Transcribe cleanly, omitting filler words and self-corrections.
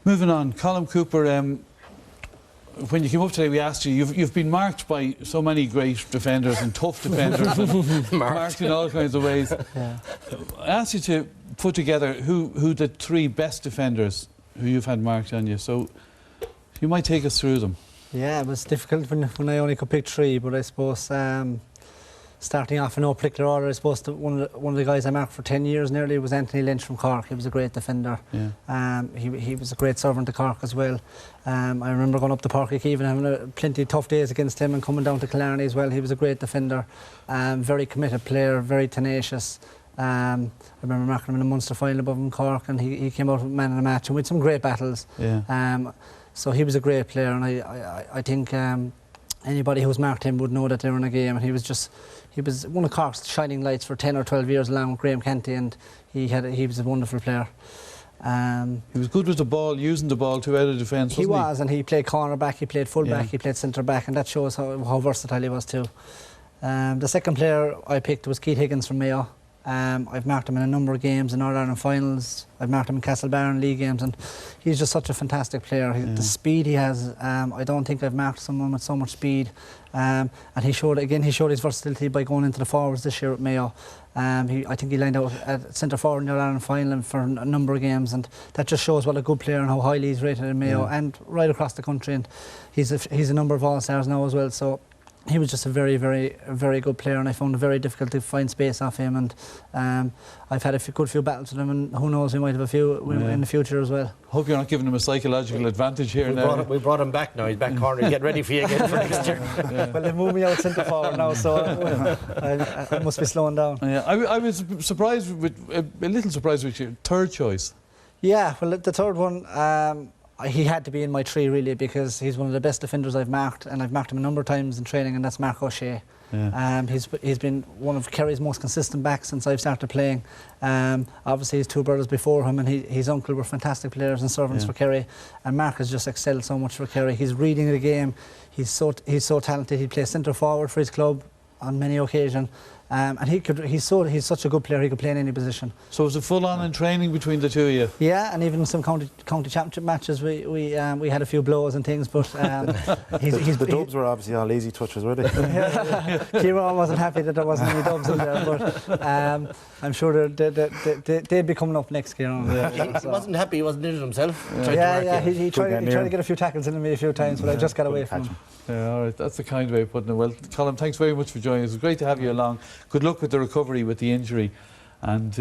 Moving on, Colm Cooper, when you came up today we asked you, you've been marked by so many great defenders and tough defenders and marked in all kinds of ways. Yeah. I asked you to put together who the 3 best defenders who you've had marked on you, so you might take us through them. Yeah, it was difficult when I only could pick 3, but I suppose starting off in no particular order, I suppose one of the guys I marked for 10 years nearly was Anthony Lynch from Cork. He was a great defender. Yeah. He was a great servant to Cork as well. I remember going up to Páirc Uí Chaoimh and having plenty of tough days against him, and coming down to Killarney as well. He was a great defender, very committed player, very tenacious. I remember marking him in a Munster final above him Cork, and he came out with man of the match and with some great battles. Yeah. So he was a great player, and I think anybody who's marked him would know that they were in a game. And he was one of Cork's shining lights for 10 or 12 years along with Graham Canty, and he was a wonderful player. He was good with the ball, using the ball too out of defence, wasn't he? He was, and he played corner back, he played full back, he played centre back, and that shows how versatile he was too. The second player I picked was Keith Higgins from Mayo. I've marked him in a number of games in All-Ireland finals. I've marked him in Castlebar league games, and he's just such a fantastic player. The speed he has, I don't think I've marked someone with so much speed. And he showed his versatility by going into the forwards this year at Mayo. I think he lined out at centre forward in the All-Ireland final for a number of games, and that just shows what a good player and how highly he's rated in Mayo and right across the country. And he's a number of All-Stars now as well. So he was just a very, very, very good player, and I found it very difficult to find space off him. And I've had a good few battles with him, and who knows, we might have a few in the future as well. Hope you're not giving him a psychological advantage here now. We brought him back now. He's back corner. Get ready for you again for next year. Well, they've moved me out centre forward now, so I must be slowing down. Yeah, I was surprised a little surprised with your 3rd choice. Yeah, well, the 3rd one. He had to be in my 3 really, because he's one of the best defenders I've marked, and I've marked him a number of times in training, and that's Mark O'Shea. Yeah. He's been one of Kerry's most consistent backs since I've started playing. Obviously his 2 brothers before him and his uncle were fantastic players and servants for Kerry, and Mark has just excelled so much for Kerry. He's reading the game, he's so talented. He plays centre forward for his club on many occasions. And he's such a good player, he could play in any position. So was it full on in training between the 2 of you? Yeah, and even in some county championship matches we had a few blows and things, but the dubs were obviously all easy touches, were they? Kieran wasn't happy that there wasn't any dubs in there, but I'm sure they'd be coming up next, Kieran. He wasn't happy, he wasn't in it himself. He tried to get a few tackles in me a few times, but I just got away from him. Yeah, all right, that's the kind way of putting it. Well, Colm, thanks very much for joining us. It was great to have you along. Good luck with the recovery with the injury, and